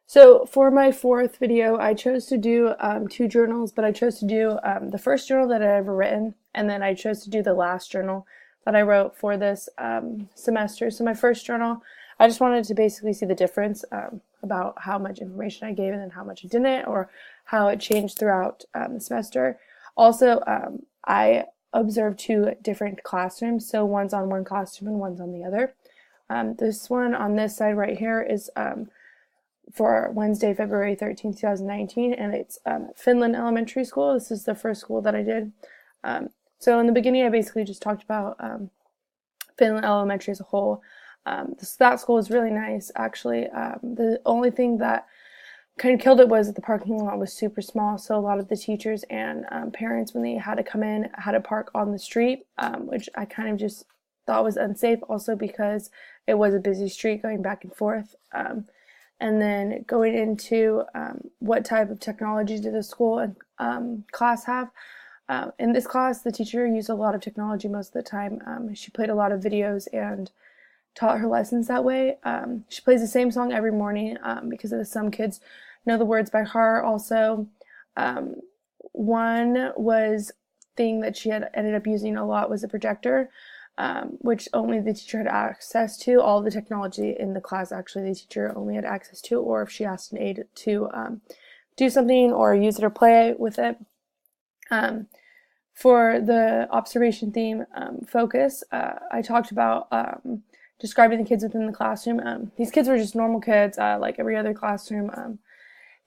So for my fourth video, I chose to do two journals, but I chose to do the first journal that I ever written, and then I chose to do the last journal that I wrote for this semester. So my first journal, I just wanted to basically see the difference about how much information I gave and then how much I didn't, or how it changed throughout the semester. Also, I observed two different classrooms, so one's on one classroom and one's on the other. This one on this side right here is for Wednesday, February 13th, 2019, and it's Finland Elementary School. This is the first school that I did. So in the beginning, I basically just talked about Finland Elementary as a whole. That school is really nice, actually. The only thing that kind of killed it was that the parking lot was super small, so a lot of the teachers and parents, when they had to come in, had to park on the street, which I kind of just thought was unsafe, also because it was a busy street going back and forth. And then going into what type of technology did the school and class have. In this class, the teacher used a lot of technology most of the time. She played a lot of videos and taught her lessons that way. She plays the same song every morning because some kids know the words by heart. Also, one thing that she had ended up using a lot was a projector. Which only the teacher had access to. All the technology in the class, actually, the teacher only had access to, or if she asked an aide to do something or use it or play with it. For the observation theme focus, I talked about describing the kids within the classroom. These kids were just normal kids, like every other classroom.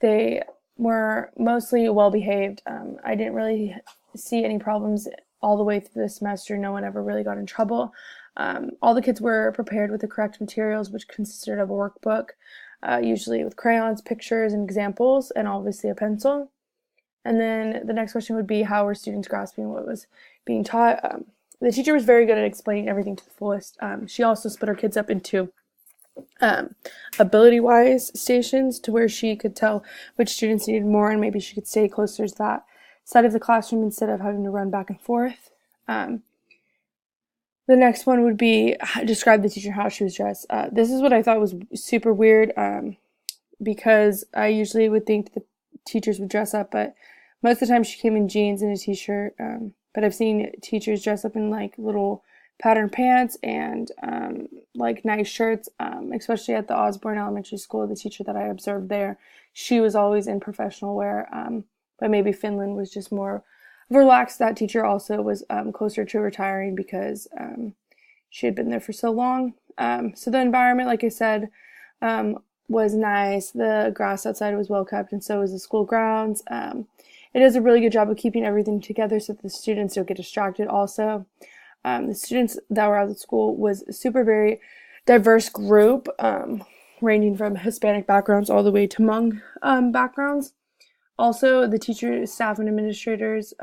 They were mostly well-behaved. I didn't really see any problems all the way through the semester. No one ever really got in trouble. All the kids were prepared with the correct materials, which consisted of a workbook, usually with crayons, pictures, and examples, and obviously a pencil. And then the next question would be, how were students grasping what was being taught? The teacher was very good at explaining everything to the fullest. She also split her kids up into ability-wise stations to where she could tell which students needed more, and maybe she could stay closer to that side of the classroom instead of having to run back and forth. The next one would be describe the teacher how she was dressed. This is what I thought was super weird because I usually would think the teachers would dress up, but most of the time she came in jeans and a t-shirt. But I've seen teachers dress up in like little patterned pants and like nice shirts, especially at the Osborne Elementary School. The teacher that I observed there, she was always in professional wear. But maybe Finland was just more relaxed. That teacher also was closer to retiring because she had been there for so long. So the environment, like I said, was nice. The grass outside was well kept, and so was the school grounds. It does a really good job of keeping everything together so that the students don't get distracted also. The students that were at the school was a very diverse group, ranging from Hispanic backgrounds all the way to Hmong backgrounds. Also, the teachers, staff, and administrators,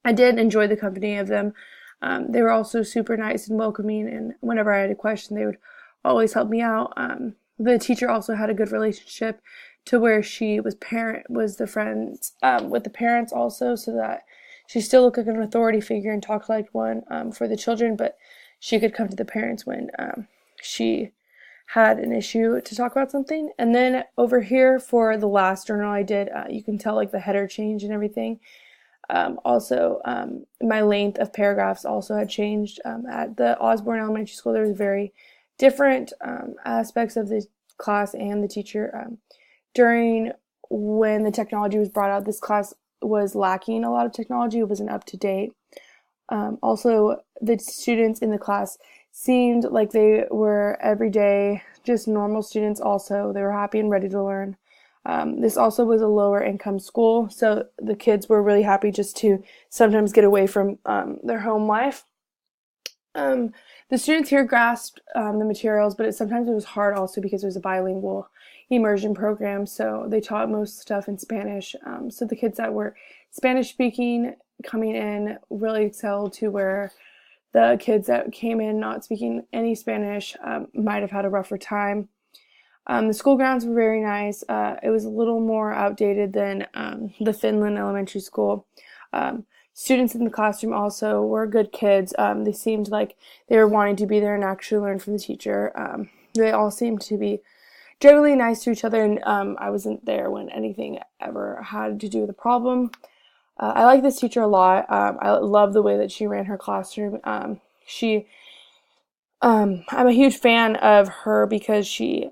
I did enjoy the company of them. They were also super nice and welcoming, and whenever I had a question, they would always help me out. The teacher also had a good relationship to where she was the friends with the parents also, so that she still looked like an authority figure and talked like one for the children, but she could come to the parents when she had an issue to talk about something. And then over here for the last journal I did, you can tell like the header change and everything. Also, my length of paragraphs also had changed. At the Osborne Elementary School, there was very different aspects of the class and the teacher. During when the technology was brought out, this class was lacking a lot of technology. It wasn't up to date. Also, the students in the class seemed like they were everyday, just normal students also. They were happy and ready to learn. This also was a lower income school, so the kids were really happy just to sometimes get away from their home life. The students here grasped the materials, but sometimes it was hard also because it was a bilingual immersion program, so they taught most stuff in Spanish. So the kids that were Spanish speaking coming in really excelled, to where the kids that came in not speaking any Spanish might have had a rougher time. The school grounds were very nice. It was a little more outdated than the Finland Elementary School. Students in the classroom also were good kids. They seemed like they were wanting to be there and actually learn from the teacher. They all seemed to be generally nice to each other, and I wasn't there when anything ever had to do with a problem. I like this teacher a lot. I love the way that she ran her classroom. I'm a huge fan of her because she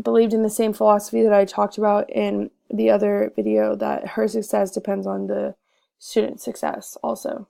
believed in the same philosophy that I talked about in the other video, that her success depends on the student's success also.